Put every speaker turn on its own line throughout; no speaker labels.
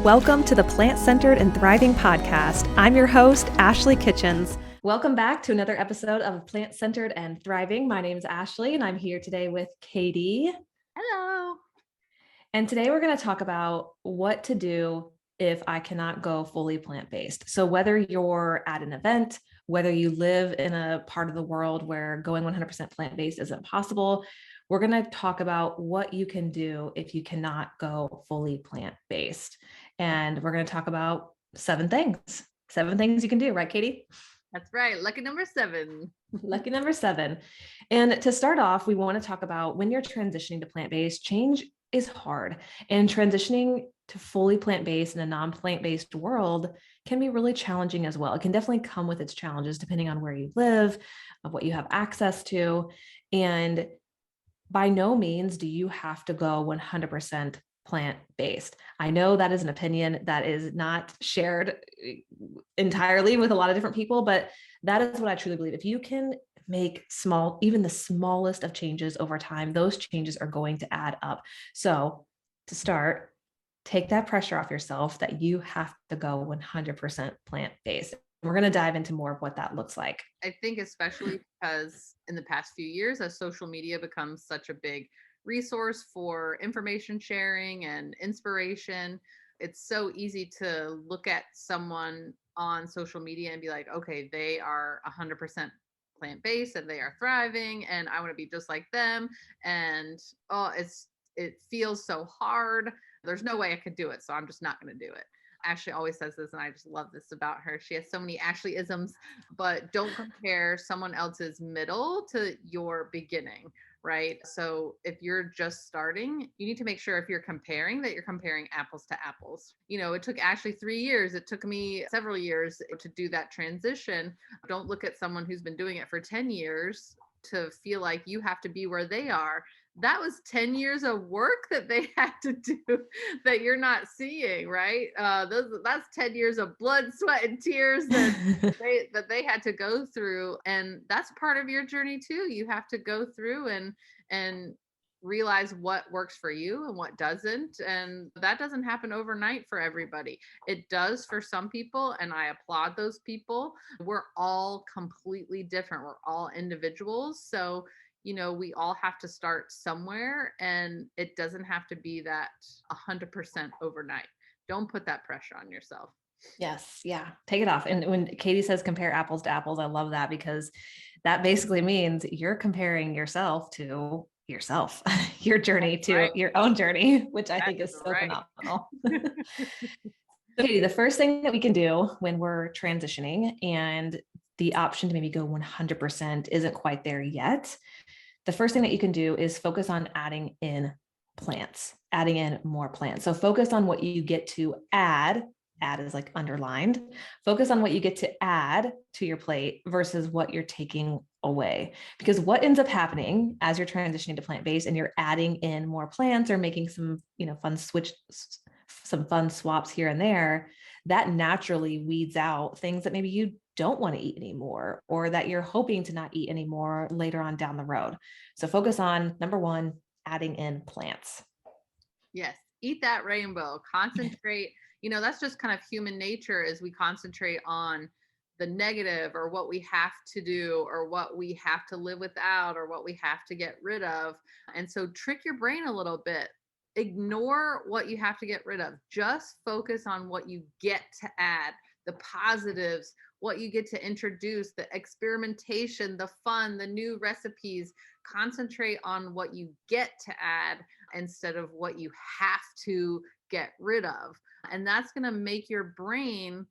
Welcome to the Plant Centered and Thriving podcast. I'm your host, Ashley Kitchens. Welcome back to another episode of Plant Centered and Thriving. My name is Ashley, and I'm here today with Katie.
Hello.
And today we're going to talk about what to do if I cannot go fully plant-based. So whether you're at an event, whether you live in a part of the world where going 100% plant-based isn't possible, we're going to talk about what you can do if you cannot go fully plant-based. And we're going to talk about 7 things you can do, right, Katie?
That's right. Lucky number 7.
Lucky number 7. And to start off, we want to talk about when you're transitioning to plant-based, change is hard. And transitioning to fully plant-based in a non-plant-based world can be really challenging as well. It can definitely come with its challenges depending on where you live, of what you have access to. And by no means do you have to go 100% plant-based. I know that is an opinion that is not shared entirely with a lot of different people, but that is what I truly believe. If you can make small, even the smallest of changes over time, those changes are going to add up. So to start, take that pressure off yourself that you have to go 100% plant-based. We're going to dive into more of what that looks like.
I think especially because in the past few years, as social media becomes such a big resource for information sharing and inspiration, it's so easy to look at someone on social media and be like, okay, they are 100% plant-based and they are thriving and I want to be just like them. And it feels so hard. There's no way I could do it, so I'm just not going to do it. Ashley always says this, and I just love this about her. She has so many Ashley-isms, but don't compare someone else's middle to your beginning, right? So if you're just starting, you need to make sure if you're comparing that you're comparing apples to apples. You know, it took Ashley 3 years. It took me several years to do that transition. Don't look at someone who's been doing it for 10 years to feel like you have to be where they are. That was 10 years of work that they had to do that you're not seeing, right? That's 10 years of blood, sweat, and tears that they had to go through. And that's part of your journey too. You have to go through and realize what works for you and what doesn't. And that doesn't happen overnight for everybody. It does for some people, and I applaud those people. We're all completely different. We're all individuals. So we all have to start somewhere, and it doesn't have to be that 100% overnight. Don't put that pressure on yourself.
Yes. Yeah. Take it off. And when Katie says compare apples to apples, I love that because that basically means you're comparing yourself to yourself, your journey to your own journey, which I think is so phenomenal. Katie, the first thing that we can do when we're transitioning and the option to maybe go 100% isn't quite there yet, the first thing that you can do is focus on adding in plants, adding in more plants. So focus on what you get to add is like underlined. Focus on what you get to add to your plate versus what you're taking away. Because what ends up happening as you're transitioning to plant-based and you're adding in more plants or making some, fun swaps here and there, that naturally weeds out things that maybe you don't want to eat anymore, or that you're hoping to not eat anymore later on down the road. So focus on, number 1, adding in plants.
Yes. Eat that rainbow. Concentrate. That's just kind of human nature, is we concentrate on the negative or what we have to do or what we have to live without or what we have to get rid of. And so trick your brain a little bit. Ignore what you have to get rid of. Just focus on what you get to add, the positives, what you get to introduce, the experimentation, the fun, the new recipes. Concentrate on what you get to add instead of what you have to get rid of. And that's going to make your brain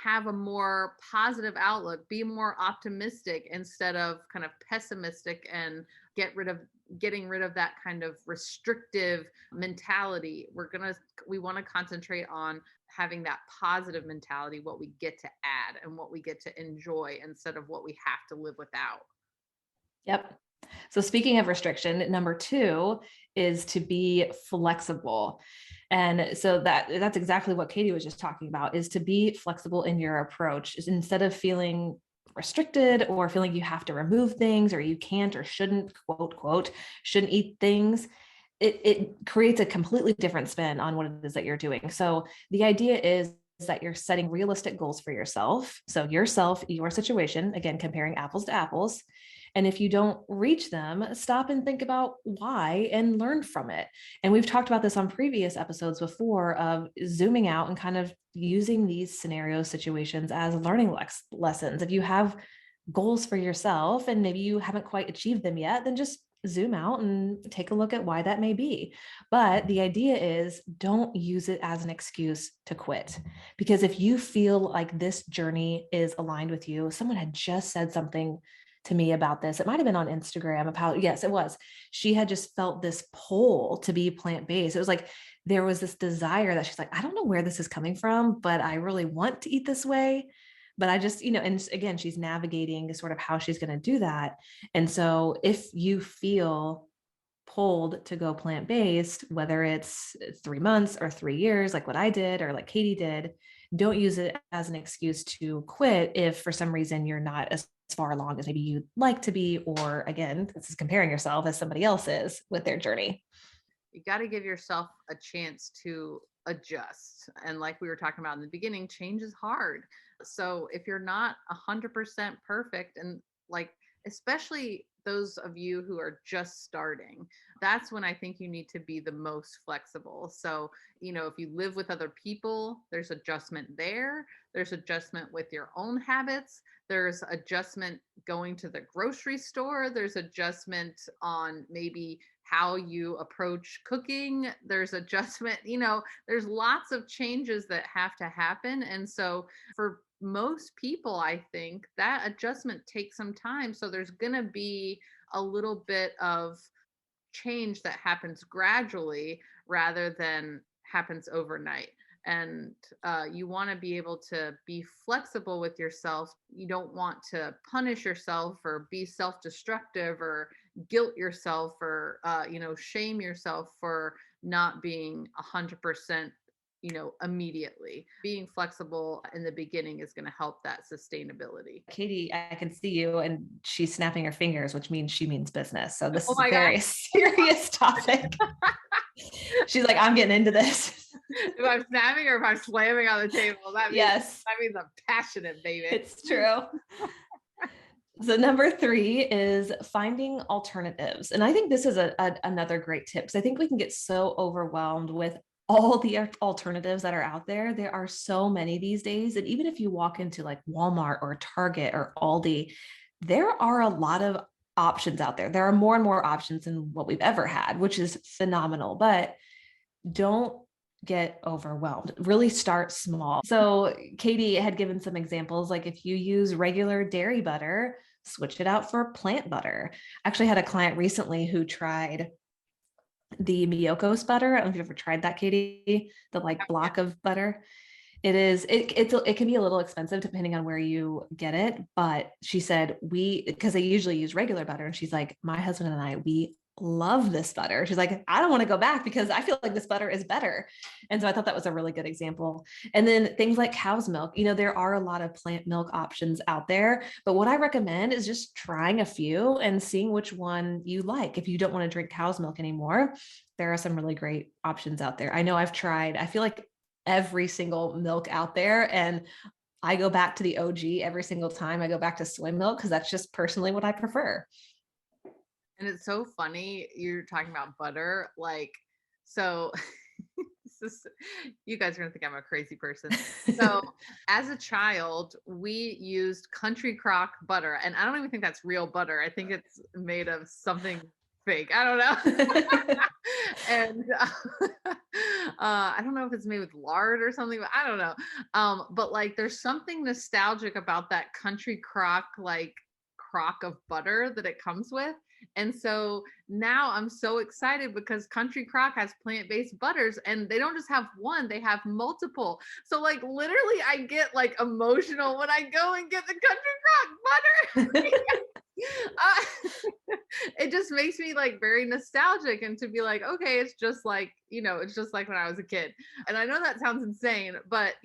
have a more positive outlook, be more optimistic instead of kind of pessimistic, and getting rid of that kind of restrictive mentality. We want to concentrate on having that positive mentality, what we get to add and what we get to enjoy instead of what we have to live without.
Yep. So speaking of restriction, number 2 is to be flexible. And so that's exactly what Katie was just talking about, is to be flexible in your approach. Is instead of feeling restricted or feeling you have to remove things or you can't or shouldn't, quote, shouldn't eat things, it creates a completely different spin on what it is that you're doing. So the idea is that you're setting realistic goals for yourself. So yourself, your situation, again, comparing apples to apples. And if you don't reach them, stop and think about why and learn from it. And we've talked about this on previous episodes before of zooming out and kind of using these scenario situations as learning lessons. If you have goals for yourself and maybe you haven't quite achieved them yet, then just zoom out and take a look at why that may be. But the idea is don't use it as an excuse to quit. Because if you feel like this journey is aligned with you, someone had just said something to me about this. It might have been on Instagram about, yes, it was. She had just felt this pull to be plant-based. It was like there was this desire that she's like, I don't know where this is coming from, but I really want to eat this way. But I just, and again, she's navigating sort of how she's going to do that. And so if you feel pulled to go plant-based, whether it's 3 months or 3 years, like what I did, or like Katie did, don't use it as an excuse to quit if for some reason you're not as far along as maybe you'd like to be, or again, this is comparing yourself as somebody else is with their journey.
You got to give yourself a chance to adjust. And like we were talking about in the beginning, change is hard. So if you're not 100% perfect, and like, especially those of you who are just starting, that's when I think you need to be the most flexible. So, if you live with other people, there's adjustment there. There's adjustment with your own habits. There's adjustment going to the grocery store. There's adjustment on maybe how you approach cooking. There's adjustment, there's lots of changes that have to happen. And so for most people, I think that adjustment takes some time. So there's going to be a little bit of change that happens gradually rather than happens overnight. And you want to be able to be flexible with yourself. You don't want to punish yourself or be self-destructive or guilt yourself or shame yourself for not being 100% immediately. Being flexible in the beginning is going to help that sustainability.
Katie, I can see you, and she's snapping her fingers, which means she means business. So this is
Oh
a very serious topic. She's like, I'm getting into this.
If I'm snapping or if I'm slamming on the table, that means I'm passionate, baby.
It's true. So number 3 is finding alternatives. And I think this is another great tip, because I think we can get so overwhelmed with all the alternatives that are out there. There are so many these days. And even if you walk into like Walmart or Target or Aldi, there are a lot of options out there. There are more and more options than what we've ever had, which is phenomenal. But don't get overwhelmed. Really start small. So Katie had given some examples, like if you use regular dairy butter, switch it out for plant butter. I actually had a client recently who tried the Miyoko's butter. I don't know if you've ever tried that, Katie, the like block of butter. It can be a little expensive depending on where you get it. But she said, because they usually use regular butter. And she's like, my husband and I, we love this butter. She's like, I don't want to go back because I feel like this butter is better. And so I thought that was a really good example. And then things like cow's milk, there are a lot of plant milk options out there, but what I recommend is just trying a few and seeing which one you like. If you don't want to drink cow's milk anymore, there are some really great options out there. I know I've tried, I feel like every single milk out there, and I go back to the OG every single time. I go back to soy milk because that's just personally what I prefer.
And it's so funny you're talking about butter. So you guys are gonna think I'm a crazy person. So as a child, we used Country Crock butter, and I don't even think that's real butter. I think it's made of something fake. I don't know. And I don't know if it's made with lard or something, but I don't know. But like, there's something nostalgic about that Country Crock, like crock of butter that it comes with. And so now I'm so excited because Country Crock has plant-based butters, and they don't just have one, they have multiple. So like literally I get like emotional when I go and get the Country Crock butter. It just makes me like very nostalgic, and to be like, okay, it's just like when I was a kid. And I know that sounds insane, but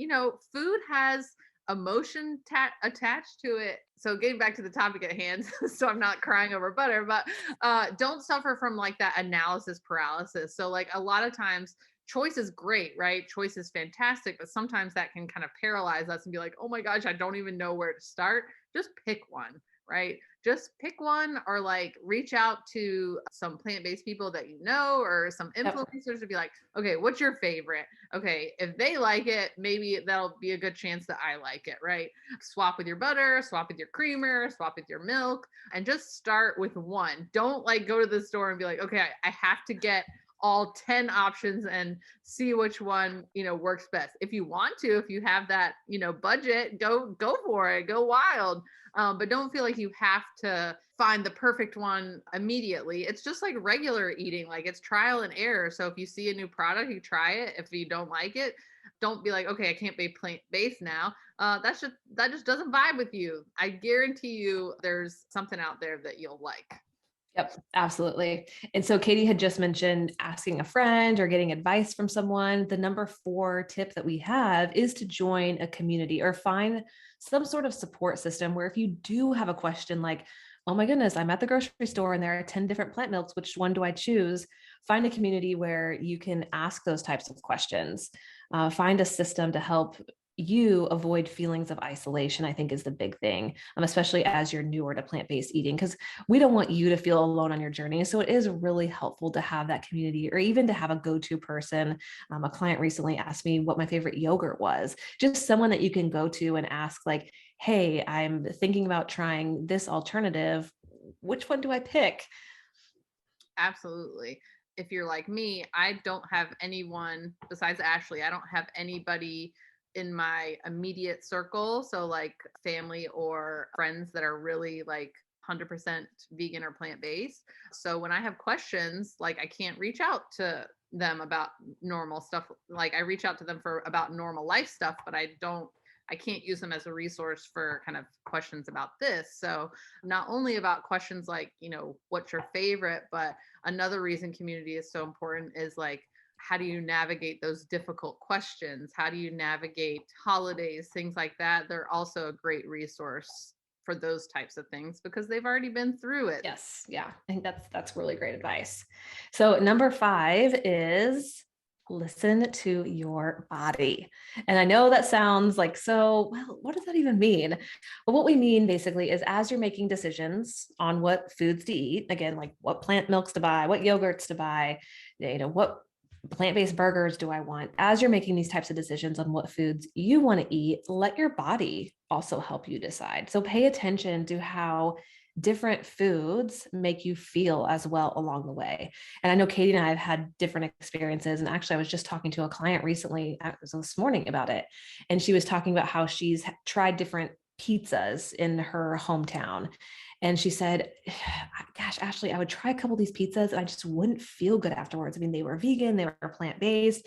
food has emotion attached to it. So getting back to the topic at hand, so I'm not crying over butter, but don't suffer from like that analysis paralysis. So like a lot of times choice is great, right? Choice is fantastic, but sometimes that can kind of paralyze us and be like, oh my gosh, I don't even know where to start. Just pick one, right? Just pick one, or like reach out to some plant-based people that you know, or some
Yep.
influencers to be like, okay, what's your favorite? Okay, if they like it, maybe that'll be a good chance that I like it, right? Swap with your butter, swap with your creamer, swap with your milk, and just start with one. Don't like go to the store and be like, okay, I have to get all 10 options and see which one, works best. If you want to, if you have that, budget, go for it, go wild. But don't feel like you have to find the perfect one immediately. It's just like regular eating, like it's trial and error. So if you see a new product, you try it. If you don't like it, don't be like, okay, I can't be plant-based now. That just doesn't vibe with you. I guarantee you there's something out there that you'll like.
Yep, absolutely. And so Katie had just mentioned asking a friend or getting advice from someone. The number 4 tip that we have is to join a community or find some sort of support system where if you do have a question like, oh my goodness, I'm at the grocery store and there are 10 different plant milks, which one do I choose? Find a community where you can ask those types of questions. Find a system to help you avoid feelings of isolation, I think is the big thing, especially as you're newer to plant-based eating, because we don't want you to feel alone on your journey. So it is really helpful to have that community or even to have a go-to person. A client recently asked me what my favorite yogurt was, just someone that you can go to and ask like, hey, I'm thinking about trying this alternative. Which one do I pick?
Absolutely. If you're like me, I don't have anyone besides Ashley. I don't have anybody in my immediate circle. So, like family or friends that are really like 100% vegan or plant based. So, when I have questions, like I can't reach out to them about normal stuff. Like I reach out to them for about normal life stuff, but I can't use them as a resource for kind of questions about this. So, not only about questions like, what's your favorite, but another reason community is so important is like, how do you navigate those difficult questions? How do you navigate holidays, things like that? They're also a great resource for those types of things because they've already been through it.
Yes. Yeah. I think that's really great advice. So number 5 is listen to your body. And I know that sounds like, so, well, what does that even mean? Well, what we mean basically is as you're making decisions on what foods to eat, again, like what plant milks to buy, what yogurts to buy, what plant-based burgers do I want? As you're making these types of decisions on what foods you want to eat, let your body also help you decide. So pay attention to how different foods make you feel as well along the way. And I know Katie and I have had different experiences. And actually, I was just talking to a client recently, it was this morning about it. And she was talking about how she's tried different pizzas in her hometown. And she said, gosh, Ashley, I would try a couple of these pizzas and I just wouldn't feel good afterwards. I mean, they were vegan, they were plant-based,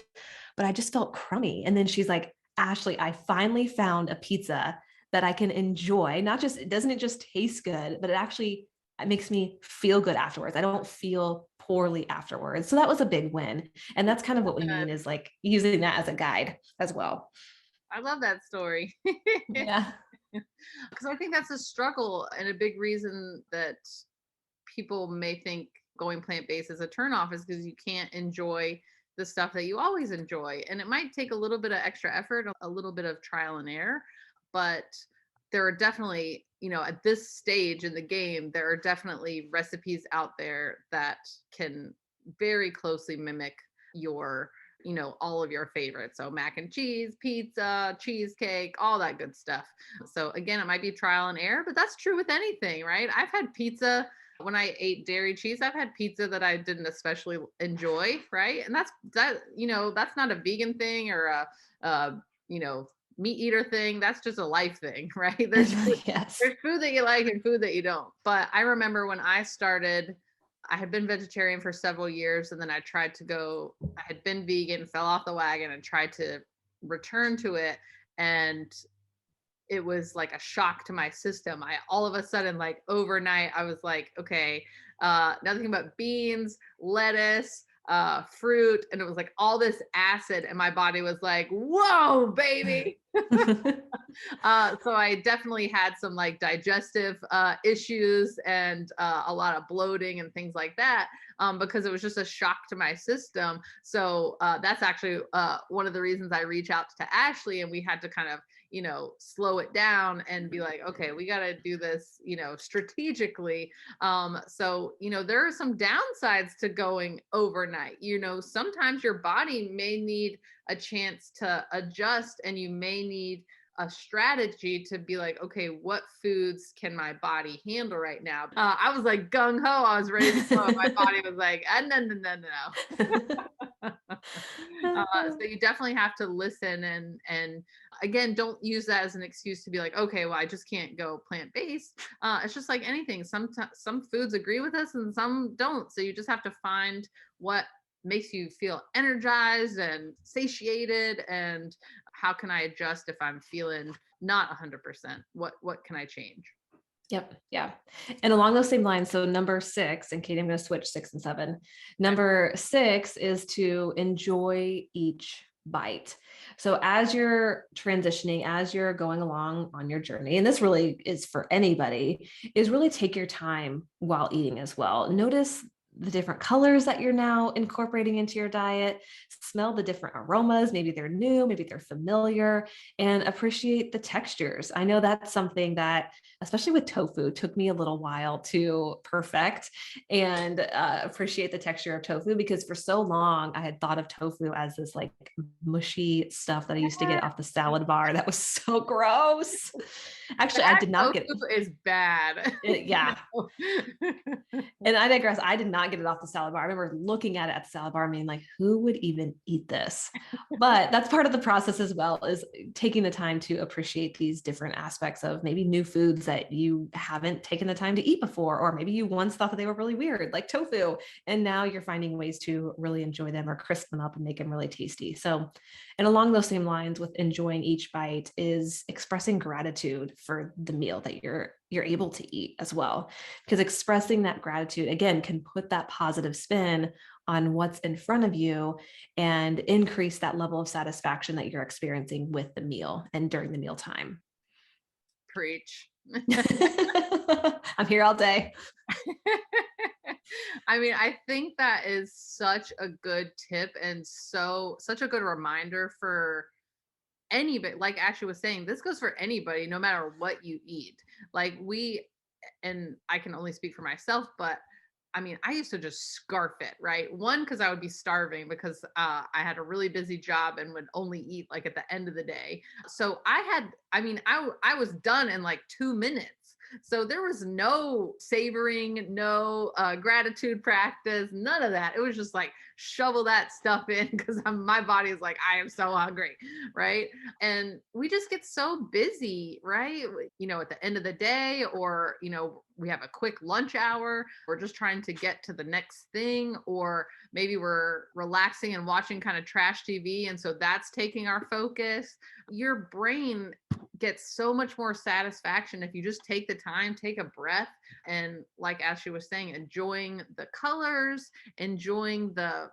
but I just felt crummy. And then she's like, Ashley, I finally found a pizza that I can enjoy. Not just, doesn't it just taste good, but it makes me feel good afterwards. I don't feel poorly afterwards. So that was a big win. And that's kind of what we mean is like using that as a guide as well.
I love that story.
Yeah.
Because I think that's a struggle and a big reason that people may think going plant-based is a turnoff is because you can't enjoy the stuff that you always enjoy. And it might take a little bit of extra effort, a little bit of trial and error, but there are definitely, at this stage in the game, there are definitely recipes out there that can very closely mimic your all of your favorites. So mac and cheese, pizza, cheesecake, all that good stuff. So again, it might be trial and error, but that's true with anything, right? I've had pizza when I ate dairy cheese. I've had pizza that I didn't especially enjoy, right? And that's not a vegan thing or a meat eater thing. That's just a life thing, right?
Yes.
There's food that you like and food that you don't. But I remember when I started, I had been vegetarian for several years, and then I had been vegan, fell off the wagon, and tried to return to it. And it was like a shock to my system. I all of a sudden, like overnight, I was like, okay, nothing but beans, lettuce, fruit, and it was like all this acid, and my body was like, whoa, baby. So I definitely had some like digestive issues and a lot of bloating and things like that, because it was just a shock to my system. So that's actually one of the reasons I reach out to Ashley, and we had to kind of, slow it down and be like, okay, we got to do this, strategically. So, there are some downsides to going overnight. Sometimes your body may need a chance to adjust, and you may need a strategy to be like, okay, what foods can my body handle right now? I was like gung ho. I was ready to go. And my body was like, no, no, no, no. So you definitely have to listen, and again, don't use that as an excuse to be like, okay, well, I just can't go plant based. It's just like anything. Some foods agree with us and some don't. So you just have to find what makes you feel energized and satiated, and how can I adjust if I'm feeling not 100%? What can I change?
Yep. Yeah. And along those same lines, so number 6, and Katie, I'm going to switch 6 and 7. Number 6 is to enjoy each bite. So as you're transitioning, as you're going along on your journey, and this really is for anybody, is really take your time while eating as well. Notice the different colors that you're now incorporating into your diet, smell the different aromas. Maybe they're new, maybe they're familiar, and appreciate the textures. I know that's something that, especially with tofu, took me a little while to perfect and appreciate the texture of tofu, because for so long I had thought of tofu as this like mushy stuff that I used to get off the salad bar. That was so gross. Actually, I did not get
Tofu is bad.
it. Yeah. And I digress. I did not get it off the salad bar. I remember looking at it at the salad bar and being like, who would even eat this? But that's part of the process as well, is taking the time to appreciate these different aspects of maybe new foods that you haven't taken the time to eat before, or maybe you once thought that they were really weird, like tofu, and now you're finding ways to really enjoy them or crisp them up and make them really tasty. So, and along those same lines with enjoying each bite is expressing gratitude for the meal that you're able to eat as well, because expressing that gratitude again can put that positive spin on what's in front of you and increase that level of satisfaction that you're experiencing with the meal and during the meal time.
Preach.
I'm here all day.
I mean, I think that is such a good tip, and such a good reminder for anybody. Like Ashley was saying, this goes for anybody, no matter what you eat. Like and I can only speak for myself, but I mean, I used to just scarf it, right? One, because I would be starving, because I had a really busy job and would only eat like at the end of the day. So I was done in like 2 minutes. So there was no savoring, no gratitude practice, none of that. It was just like shovel that stuff in, because my body is like, I am so hungry, right? And we just get so busy, right? At the end of the day, or, we have a quick lunch hour. We're just trying to get to the next thing, or maybe we're relaxing and watching kind of trash TV. And so that's taking our focus. Your brain gets so much more satisfaction if you just take the time, take a breath, and like Ashley was saying, enjoying the colors, enjoying the,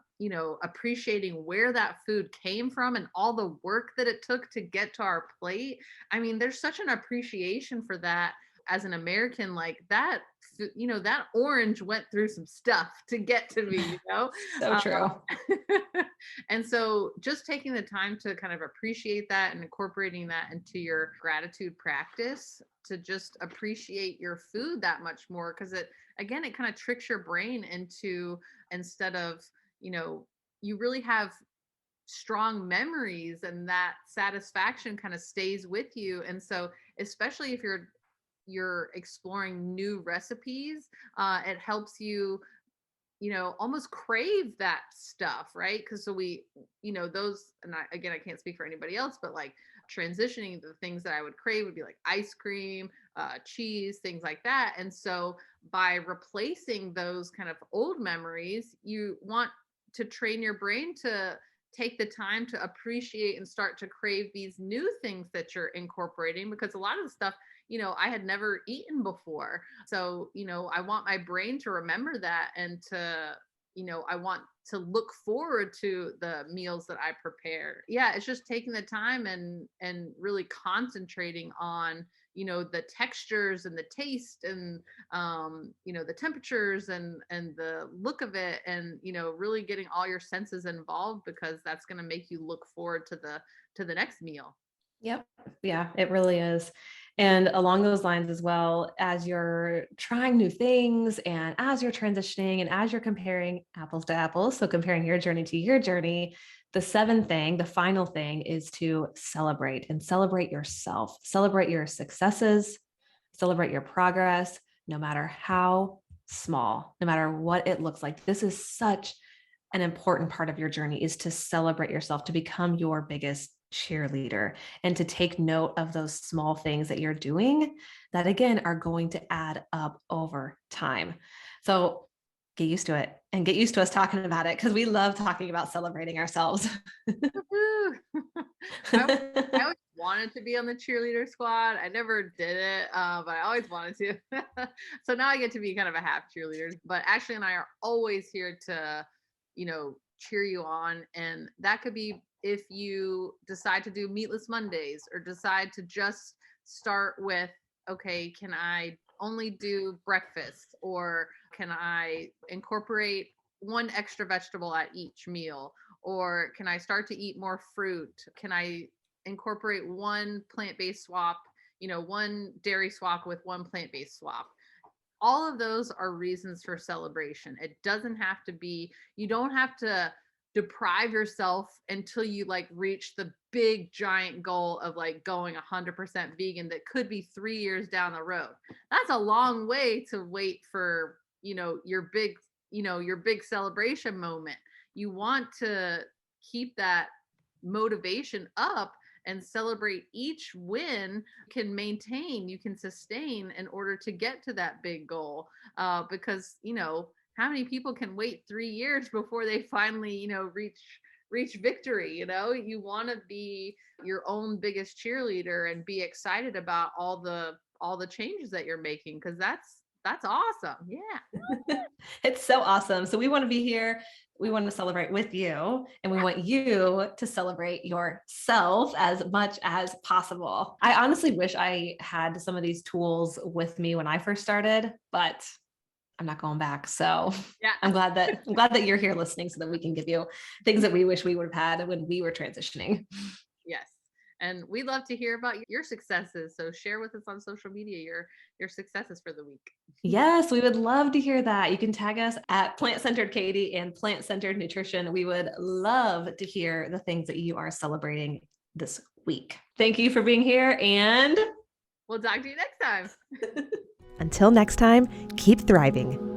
appreciating where that food came from and all the work that it took to get to our plate. I mean, there's such an appreciation for that as an American. Like that, that orange went through some stuff to get to me.
So true.
And so just taking the time to kind of appreciate that and incorporating that into your gratitude practice, to just appreciate your food that much more, because it kind of tricks your brain into, instead of, you really have strong memories, and that satisfaction kind of stays with you. And so especially if you're exploring new recipes, it helps you, almost crave that stuff, right? Because so those, and I can't speak for anybody else, but like transitioning, the things that I would crave would be like ice cream, cheese, things like that. And so by replacing those kind of old memories, you want to train your brain to take the time to appreciate and start to crave these new things that you're incorporating, because a lot of the stuff, I had never eaten before. So, I want my brain to remember that, and to, I want look forward to the meals that I prepare. Yeah, it's just taking the time and really concentrating on, the textures and the taste and the temperatures and the look of it, and really getting all your senses involved, because that's going to make you look forward to the next meal.
Yep. Yeah, it really is. And along those lines as well, as you're trying new things and as you're transitioning and as you're comparing apples to apples, so comparing your journey to your journey, the seventh thing, the final thing is to celebrate and celebrate yourself, celebrate your successes, celebrate your progress, no matter how small, no matter what it looks like. This is such an important part of your journey, is to celebrate yourself, to become your biggest cheerleader, and to take note of those small things that you're doing that, again, are going to add up over time. So get used to it and get used to us talking about it, because we love talking about celebrating ourselves.
I always wanted to be on the cheerleader squad. I never did it, but I always wanted to. So now I get to be kind of a half cheerleader. But Ashley and I are always here to, cheer you on. And that could be if you decide to do meatless Mondays, or decide to just start with, okay, can I only do breakfast, or can I incorporate one extra vegetable at each meal? Or can I start to eat more fruit? Can I incorporate one plant-based swap, one dairy swap with one plant-based swap? All of those are reasons for celebration. It doesn't have to be, you don't have to deprive yourself until you like reach the big giant goal of like going 100% vegan that could be 3 years down the road. That's a long way to wait for, your big celebration moment. You want to keep that motivation up and celebrate each win. You can sustain in order to get to that big goal, because how many people can wait 3 years before they finally reach victory? You want to be your own biggest cheerleader and be excited about all the changes that you're making, because that's awesome. Yeah.
It's so awesome. So we want to be here. We want to celebrate with you, and we want you to celebrate yourself as much as possible. I honestly wish I had some of these tools with me when I first started, but I'm not going back. So
Yeah.
I'm glad that you're here listening, so that we can give you things that we wish we would have had when we were transitioning.
Yes. And we love to hear about your successes. So share with us on social media your successes for the week.
Yes, we would love to hear that. You can tag us at Plant Centered Katie and Plant Centered Nutrition. We would love to hear the things that you are celebrating this week. Thank you for being here, and
we'll talk to you next time.
Until next time, keep thriving.